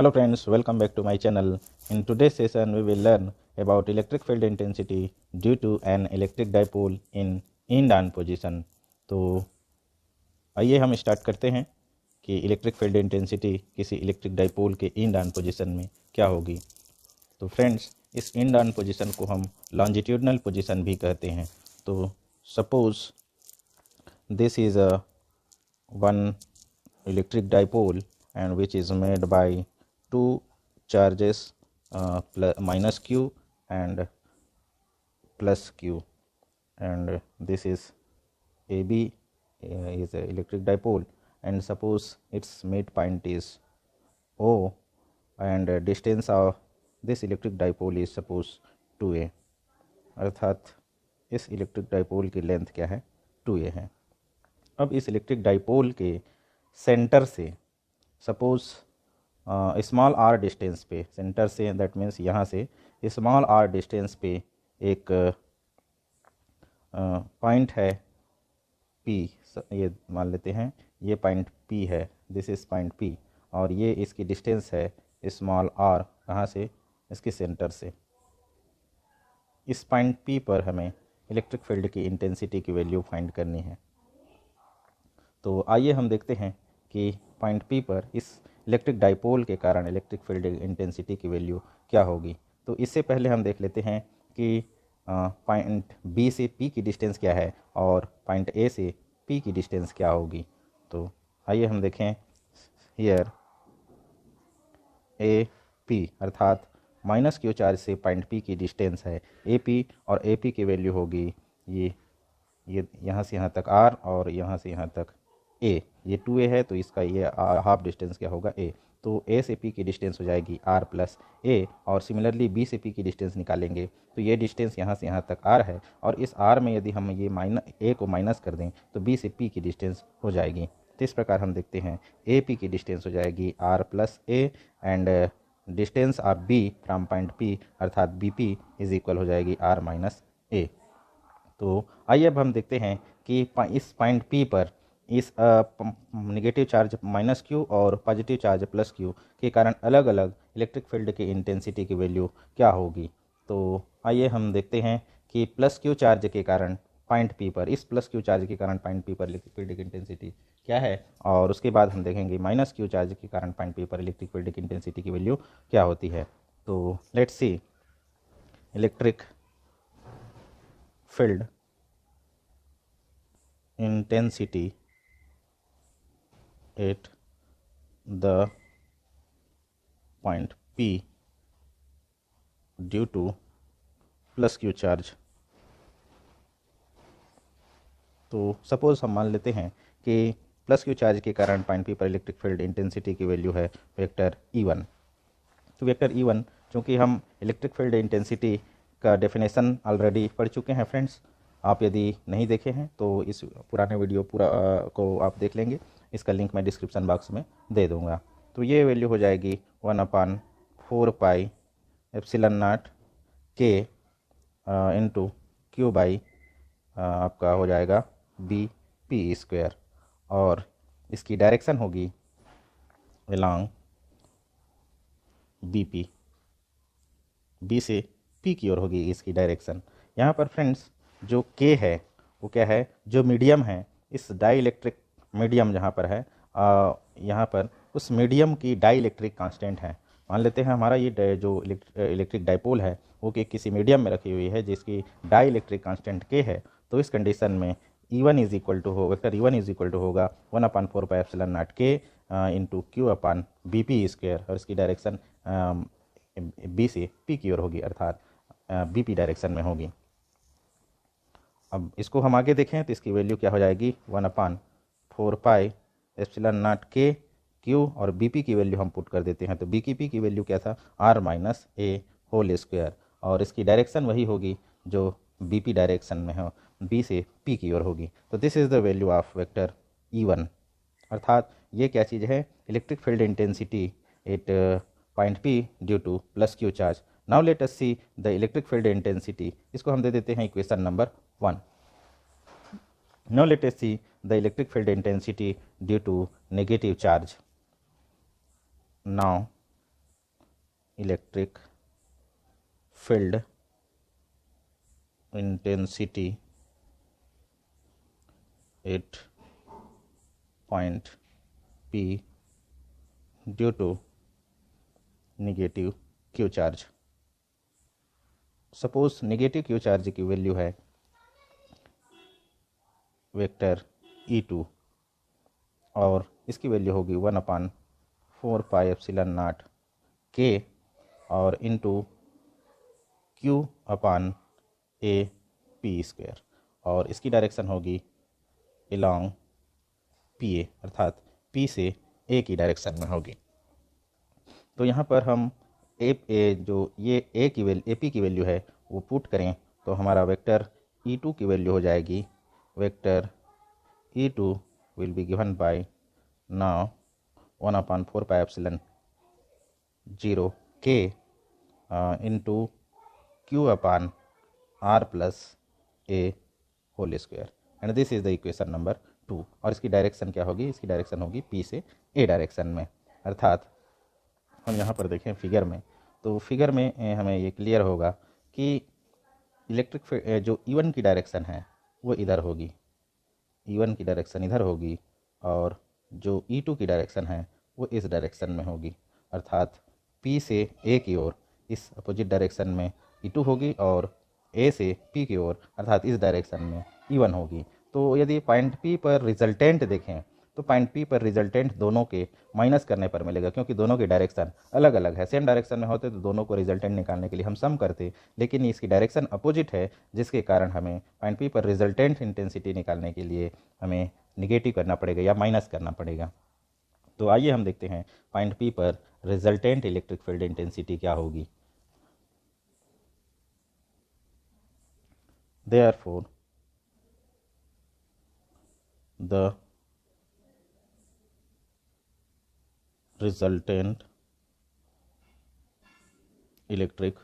Hello friends, welcome back to my channel. In today's session we will learn about electric field intensity due to an electric dipole in in-on position. तो आइए हम start करते हैं कि electric field intensity किसी electric dipole के इन-ऑन position में क्या होगी। तो फ्रेंड्स, इस इन-ऑन पोजीशन को हम लॉन्जिट्यूडनल पोजीशन भी कहते हैं। तो suppose this is a one electric dipole and which is made by two charges minus q and plus q, and this is AB is a electric dipole, and suppose its midpoint is O and distance of this electric dipole is suppose 2a, अर्थात इस electric dipole की length क्या है, 2a है। अब इस electric dipole के centre से सपोज स्मॉल आर डिस्टेंस पे, सेंटर से दैट मीन्स यहाँ से स्मॉल आर डिस्टेंस पे एक पॉइंट है P, ये मान लेते हैं ये पॉइंट P है, दिस इज पॉइंट P, और ये इसकी डिस्टेंस है स्मॉल r, कहाँ से, इसके सेंटर से। इस पॉइंट P पर हमें इलेक्ट्रिक फील्ड की इंटेंसिटी की वैल्यू फाइंड करनी है। तो आइए हम देखते हैं कि पॉइंट P पर इस इलेक्ट्रिक डाइपोल के कारण इलेक्ट्रिक फील्ड इंटेंसिटी की वैल्यू क्या होगी। तो इससे पहले हम देख लेते हैं कि पॉइंट B से P की डिस्टेंस क्या है और पॉइंट A से P की डिस्टेंस क्या होगी। तो आइए हम देखें, हियर AP अर्थात माइनस क्यू चार्ज से पॉइंट P की डिस्टेंस है AP, और AP की वैल्यू होगी ये यहाँ से यहाँ तक R और यहाँ से यहाँ तक A, ये 2a है तो इसका ये हाफ डिस्टेंस क्या होगा A। तो A से P की डिस्टेंस हो जाएगी R प्लस A, और सिमिलरली B से P की डिस्टेंस निकालेंगे तो ये डिस्टेंस यहाँ से यहाँ तक R है, और इस R में यदि हम ये A को माइनस कर दें तो B से P की डिस्टेंस हो जाएगी। तो इस प्रकार हम देखते हैं AP की डिस्टेंस हो जाएगी R plus A and distance of B from point P अर्थात BP इज इक्वल हो जाएगी R माइनस A। तो आइए अब हम देखते हैं कि इस पॉइंट P पर इस नेगेटिव चार्ज माइनस क्यू और पॉजिटिव चार्ज प्लस क्यू के कारण अलग अलग इलेक्ट्रिक फील्ड की इंटेंसिटी की वैल्यू क्या होगी। तो आइए हम देखते हैं कि प्लस क्यू चार्ज के कारण पॉइंट P पर, इस प्लस क्यू चार्ज के कारण पॉइंट P पर इलेक्ट्रिक फील्ड की इंटेंसिटी क्या है, और उसके बाद हम देखेंगे माइनस क्यू चार्ज के कारण पॉइंट P पर इलेक्ट्रिक फील्ड की इंटेंसिटी की वैल्यू क्या होती है। तो let's see electric field intensity at the point P due to plus Q charge। तो सपोज हम मान लेते हैं कि प्लस क्यू चार्ज के कारण पॉइंट P पर इलेक्ट्रिक फील्ड इंटेंसिटी की वैल्यू है वेक्टर E1। तो वेक्टर E1, चूँकि हम इलेक्ट्रिक फील्ड इंटेंसिटी का डेफिनेशन ऑलरेडी पढ़ चुके हैं फ्रेंड्स, आप यदि नहीं देखे हैं तो इस पुराने वीडियो पूरा को आप देख लेंगे, इसका लिंक मैं डिस्क्रिप्शन बॉक्स में दे दूंगा। तो ये वैल्यू हो जाएगी 1/4 pi epsilon naught K into Q by आपका हो जाएगा BP स्क्वायर, और इसकी डायरेक्शन होगी अलोंग BP, B से P की ओर होगी इसकी डायरेक्शन। यहाँ पर फ्रेंड्स जो K है वो क्या है, जो मीडियम है, इस डाई इलेक्ट्रिक मीडियम जहाँ पर है यहाँ पर उस मीडियम की डाई इलेक्ट्रिक कांस्टेंट है। मान लेते हैं हमारा ये जो इलेक्ट्रिक डाइपोल है वो कि किसी मीडियम में रखी हुई है जिसकी डाई इलेक्ट्रिक कांस्टेंट K है। तो इस कंडीशन में E1 is equal to vector E1 is equal to होगा 1/4 pi epsilon naught K into Q upon BP square, और इसकी डायरेक्शन B से P की ओर होगी अर्थात BP डायरेक्शन में होगी। अब इसको हम आगे देखें तो इसकी वैल्यू क्या हो जाएगी 1/4 pi epsilon naught K Q, और BP की वैल्यू हम पुट कर देते हैं तो BP की वैल्यू क्या था R minus A whole square, और इसकी डायरेक्शन वही होगी जो BP डायरेक्शन में हो, B से P की ओर होगी। तो this is the value of vector E1, अर्थात ये क्या चीज़ है, electric field intensity at point P due two plus Q charge. Now let us see the electric field intensity, इसको हम दे देते हैं equation number 1। Now let us see the electric field intensity due to negative charge. Now electric field intensity at point P due to negative Q charge. Suppose negative Q charge की value है vector E2 और इसकी value होगी 1/4πε0 K और into Q/A और इसकी direction होगी along PA, अर्थात P से A की डायरेक्शन में होगी। तो यहाँ पर हम जो ये AP की वैल्यू है वो पुट करें तो हमारा वेक्टर E2 की वैल्यू हो जाएगी, vector E2 will be given by now 1/4πε0 K into Q/R+A² and this is the equation number 2। और इसकी डायरेक्शन क्या होगी? इसकी डायरेक्शन होगी P से A डायरेक्शन में। अर्थात हम यहाँ पर देखें फिगर में, तो फिगर में हमें ये क्लियर होगा कि इलेक्ट्रिक जो E1 की डायरेक्शन है वो इधर होगी, E1 की डायरेक्शन इधर होगी और जो E2 की डायरेक्शन है वो इस डायरेक्शन में होगी। अर्थात P से A की ओर इस अपोजिट डायरेक्शन में E2 होगी और A से P की ओर अर्थात इस डायरेक्शन में E1 होगी। तो यदि पॉइंट P पर रिजल्टेंट देखें तो पॉइंट P पर रिजल्टेंट दोनों के माइनस करने पर मिलेगा, क्योंकि दोनों की डायरेक्शन अलग अलग है। सेम डायरेक्शन में होते तो दोनों को रिजल्टेंट निकालने के लिए हम सम करते, लेकिन इसकी डायरेक्शन अपोजिट है जिसके कारण हमें पॉइंट P पर रिजल्टेंट इंटेंसिटी निकालने के लिए हमें निगेटिव करना पड़ेगा या माइनस करना पड़ेगा। तो आइए हम देखते हैं पॉइंट P पर रिजल्टेंट इलेक्ट्रिक फील्ड इंटेंसिटी क्या होगी। Therefore, the resultant electric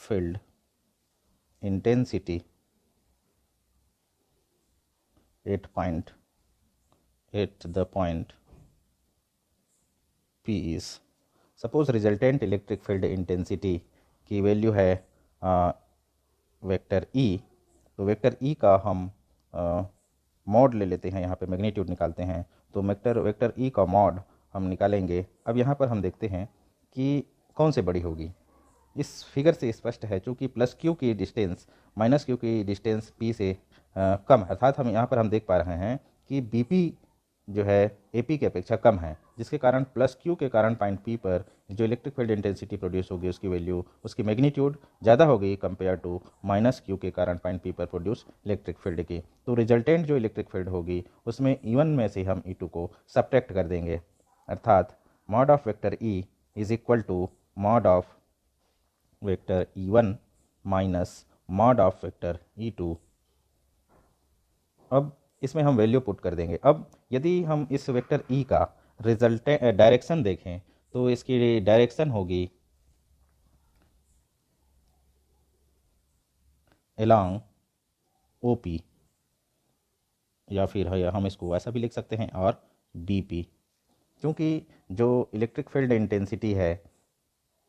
field intensity at the point P is, suppose resultant electric field intensity की वैल्यू है वेक्टर E, तो वेक्टर E का हम मॉड ले लेते हैं, यहाँ पे मैग्नीट्यूड निकालते हैं। तो वेक्टर E का मॉड हम निकालेंगे। अब यहाँ पर हम देखते हैं कि कौन से बड़ी होगी। इस फिगर से स्पष्ट है, चूँकि प्लस Q की डिस्टेंस माइनस Q की डिस्टेंस P से कम है, अर्थात हम यहाँ पर हम देख पा रहे हैं कि BP जो है AP की अपेक्षा कम है, जिसके कारण प्लस Q के कारण पॉइंट P पर जो इलेक्ट्रिक फील्ड इंटेंसिटी प्रोड्यूस होगी उसकी वैल्यू, उसकी मैग्नीट्यूड ज़्यादा होगी कंपेयर टू माइनस Q के कारण पॉइंट P पर प्रोड्यूस इलेक्ट्रिक फील्ड की। तो रिजल्टेंट जो इलेक्ट्रिक फील्ड होगी उसमें E1 में से हम E2 को सब्ट्रैक्ट कर देंगे, अर्थात mod of vector E is equal to mod of vector E1 minus mod of vector E2। अब इसमें हम वैल्यू पुट कर देंगे। अब यदि हम इस वेक्टर E का डायरेक्शन देखें तो इसकी डायरेक्शन होगी along OP, या फिर हम इसको ऐसा भी लिख सकते हैं और BP, क्योंकि जो इलेक्ट्रिक फील्ड इंटेंसिटी है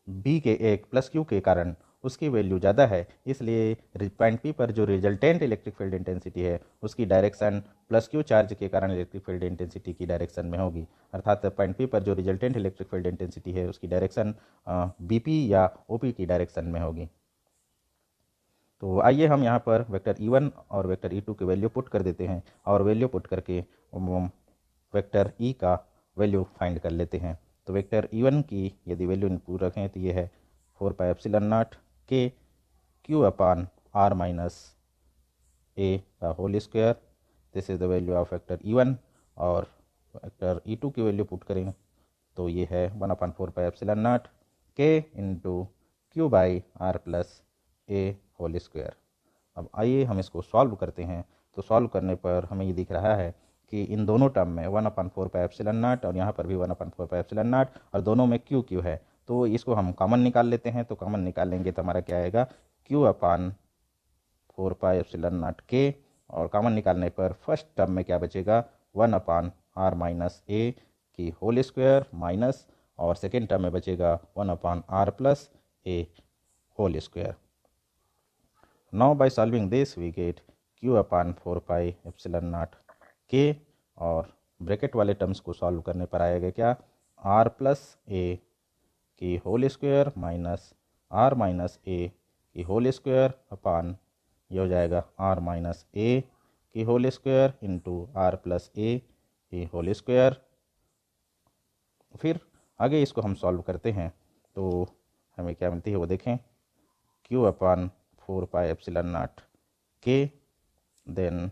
B के एक प्लस Q के कारण उसकी वैल्यू ज़्यादा है, इसलिए पॉइंट P पर जो रिजल्टेंट इलेक्ट्रिक फील्ड इंटेंसिटी है उसकी डायरेक्शन प्लस Q चार्ज के कारण इलेक्ट्रिक फील्ड इंटेंसिटी की डायरेक्शन में होगी। अर्थात पॉइंट P पर जो रिजल्टेंट इलेक्ट्रिक फील्ड इंटेंसिटी है उसकी डायरेक्शन BP या OP की डायरेक्शन में होगी। तो आइए हम यहाँ पर वेक्टर E1 और वेक्टर E2 की वैल्यू पुट कर देते हैं और वैल्यू पुट करके वेक्टर E का वैल्यू फाइंड कर लेते हैं। तो वेक्टर E1 की यदि वैल्यू पुट रखें तो ये है 4πε0 K Q/R-A²। This is the value of vector E1 और वेक्टर E2 की वैल्यू पुट करें तो ये है 1/4πε0 K इंटू Q/R+A²। अब आइए हम इसको सॉल्व करते हैं। तो सॉल्व करने पर हमें ये दिख रहा है कि इन दोनों टर्म में 1/4πε0 और यहाँ पर भी 1/4πε0 और दोनों में Q है, तो इसको हम कॉमन निकाल लेते हैं। तो कॉमन निकालेंगे तो हमारा क्या आएगा Q/4πε0 K, और कॉमन निकालने पर फर्स्ट टर्म में क्या बचेगा 1/R-A² माइनस, और सेकेंड टर्म में बचेगा 1/r plus A whole square. Now by solving this we get q/4πε0 k, और ब्रैकेट वाले टर्म्स को सॉल्व करने पर आएगा क्या, r प्लस ए की whole square minus r minus A की होल स्क्वायर अपान ये हो जाएगा r माइनस ए की whole square into r plus A की होल स्क्वायर। फिर आगे इसको हम सॉल्व करते हैं तो हमें क्या मिलती है वो देखें, q/4πε0 k। देन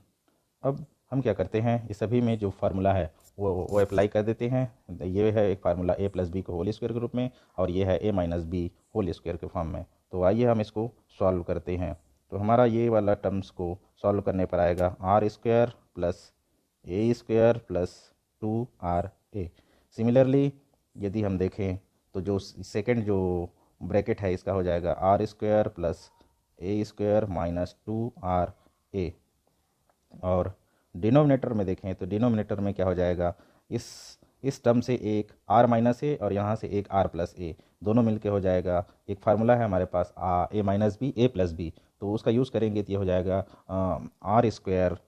अब हम क्या करते हैं, इस सभी में जो फार्मूला है वो अप्लाई कर देते हैं। ये है एक फार्मूला a प्लस बी को होल स्क्वायर के रूप में, और ये है a minus B whole square के फॉर्म में। तो आइए हम इसको सॉल्व करते हैं। तो हमारा ये वाला टर्म्स को सॉल्व करने पर आएगा r स्क्वायर प्लस ए स्क्वायर प्लस 2ra। सिमिलरली यदि हम देखें तो जो सेकंड जो ब्रैकेट है इसका हो जाएगा r स्क्वायर प्लस ए स्क्वायर माइनस 2ra। और डिनोमिनेटर में देखें तो डिनोमिनेटर में क्या हो जाएगा, इस टर्म से एक r माइनस ए और यहाँ से एक r प्लस ए, दोनों मिलके हो जाएगा, एक फार्मूला है हमारे पास a minus B A plus B, तो उसका यूज़ करेंगे तो ये हो जाएगा r square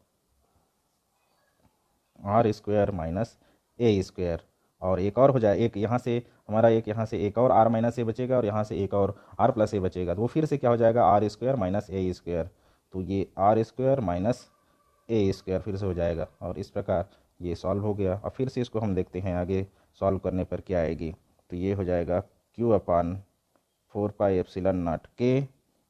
minus A square. और एक और हो जाए, एक यहाँ से हमारा एक यहाँ से एक और r माइनस ए बचेगा और यहाँ से एक और r प्लस ए बचेगा, तो वो फिर से क्या हो जाएगा r square minus A square. तो ये r square minus A square फिर से हो जाएगा, और इस प्रकार ये सॉल्व हो गया। और फिर से इसको हम देखते हैं आगे सॉल्व करने पर क्या आएगी। तो ये हो जाएगा q/4πε0 k,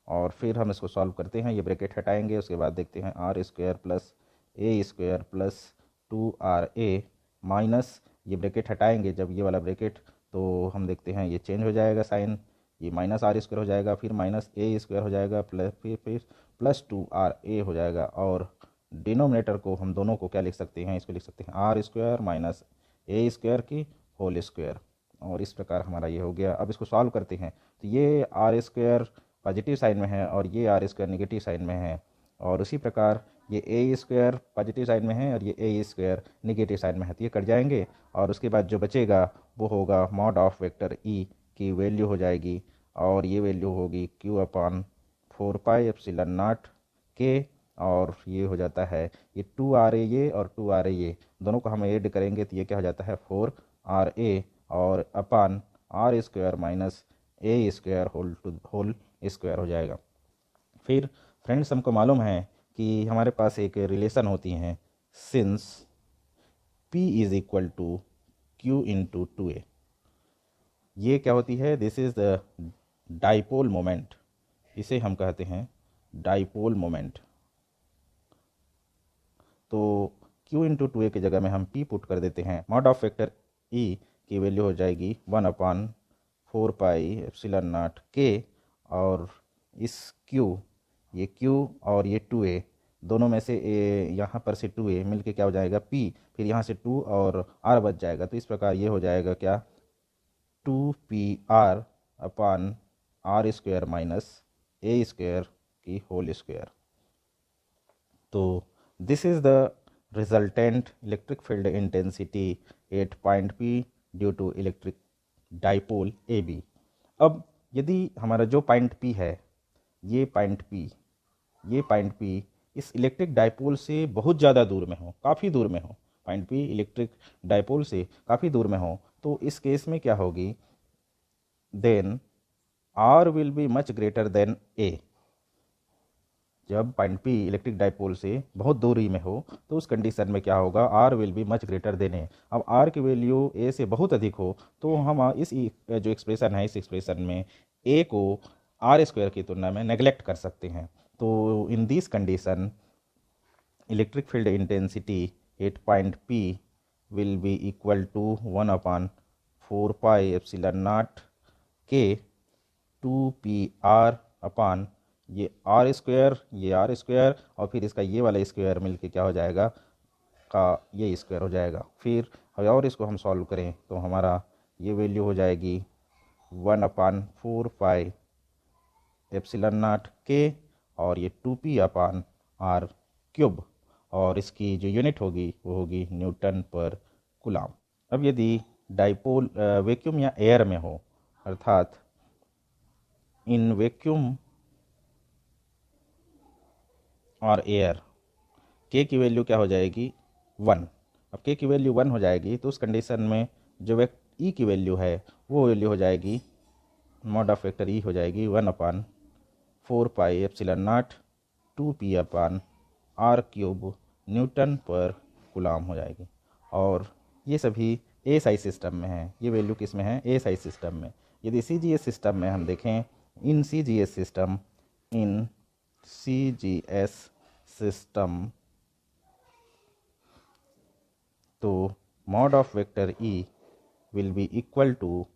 और फिर हम इसको सॉल्व करते हैं, ये ब्रैकेट हटाएंगे, उसके बाद देखते हैं r स्क्वायर प्लस ए स्क्वायर प्लस 2ra माइनस, ये ब्रैकेट हटाएंगे जब ये वाला ब्रैकेट, तो हम देखते हैं ये चेंज हो जाएगा साइन, ये माइनस r स्क्वायर हो जाएगा, फिर माइनस ए स्क्वायर हो जाएगा, फिर प्लस 2ra हो जाएगा। और डिनोमिनेटर को हम दोनों को क्या लिख सकते हैं, इसको लिख सकते हैं r square minus A square की होल स्क्वायर, और इस प्रकार हमारा ये हो गया। अब इसको सॉल्व करते हैं तो ये r स्क्वायर पॉजिटिव साइन में है और ये r स्क्वायर नेगेटिव साइन में है, और उसी प्रकार ये ए स्क्वायर पॉजिटिव साइन में है और ये ए स्क्वायर नेगेटिव साइन में है, तो ये कट जाएंगे। और उसके बाद जो बचेगा वो होगा मॉड ऑफ वेक्टर ई की वैल्यू हो जाएगी, और ये वैल्यू होगी q/4πε0 k, और ये हो जाता है ये 2ra ये और 2ra ये दोनों को हम ऐड करेंगे तो ये क्या हो जाता है 4ra, और अपान r square minus A square whole square हो जाएगा। फिर फ्रेंड्स हमको मालूम है कि हमारे पास एक रिलेशन होती है, since p is equal to q into 2a। ये क्या होती है, this is the dipole moment, इसे हम कहते हैं डाइपोल मोमेंट। तो q इंटू 2a की जगह में हम p पुट कर देते हैं, मॉड ऑफ वेक्टर e की वैल्यू हो जाएगी 1/4πε0 k, और इस q, ये q और ये 2a दोनों में से यहाँ पर से 2a मिलके क्या हो जाएगा p, फिर यहाँ से 2 और r बच जाएगा, तो इस प्रकार ये हो जाएगा क्या 2pr upon r square minus A square की होल स्क्वायर। तो this is the resultant electric field intensity at point P due to electric dipole AB। अब यदि हमारा जो पॉइंट P है, ये पॉइंट P इस इलेक्ट्रिक डाइपोल से बहुत ज़्यादा दूर में हो, काफ़ी दूर में हो, पॉइंट P इलेक्ट्रिक डाइपोल से काफ़ी दूर में हो, तो इस केस में क्या होगी, then R will be much greater than A। जब पॉइंट P इलेक्ट्रिक डाइपोल से बहुत दूरी में हो तो उस कंडीशन में क्या होगा, R will be much greater than A। अब R की वैल्यू A से बहुत अधिक हो तो हम इस जो एक्सप्रेशन है, इस एक्सप्रेशन में A को R स्क्वायर की तुलना में नेगलेक्ट कर सकते हैं। तो in this condition electric field intensity at point P will be equal to 1/4πε0 k 2pr upon ये r स्क्वायर, ये r स्क्वायर और फिर इसका ये वाला स्क्वायर मिलके क्या हो जाएगा, का ये स्क्वायर हो जाएगा। फिर और इसको हम सॉल्व करें तो हमारा ये वैल्यू हो जाएगी 1/4πε0 k, और ये 2p अपान r क्यूब, और इसकी जो यूनिट होगी वो होगी न्यूटन पर कूलम। अब यदि डाइपोल वैक्यूम या एयर में हो, अर्थात इन वैक्यूम और एयर, के की वैल्यू क्या हो जाएगी 1। अब के की वैल्यू 1 हो जाएगी तो उस कंडीशन में जो ई की वैल्यू है वो वैल्यू हो जाएगी, मॉड ऑफ वेक्टर ई हो जाएगी 1/4πε0 2p/r³ न्यूटन पर कूलाम हो जाएगी। और ये सभी एएसआई सिस्टम में है, ये वैल्यू किस में है, एएसआई सिस्टम में। यदि सीजीएस सिस्टम में हम देखें, इन सीजीएस सिस्टम तो mod of vector E will be equal to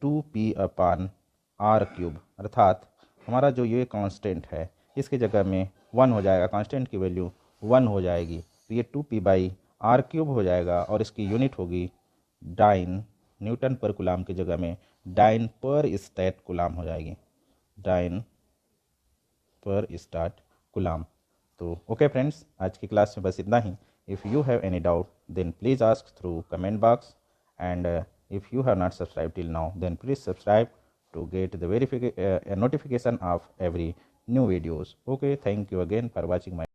2p/r³, अर्थात हमारा जो ये कांस्टेंट है इसकी जगह में 1 हो जाएगा, कांस्टेंट की वैल्यू 1 हो जाएगी, तो ये 2p/r³ हो जाएगा और इसकी यूनिट होगी डाइन, न्यूटन पर कूलाम की जगह में डाइन पर स्टैट कूलाम हो जाएगी, डाइन पर स्टैट कूलाम। तो ओके फ्रेंड्स, आज की क्लास में बस इतना ही। If you have any doubt then please ask through comment box, and if you have not subscribed till now then please subscribe to get the notification of every new videos. Okay, thank you again for watching my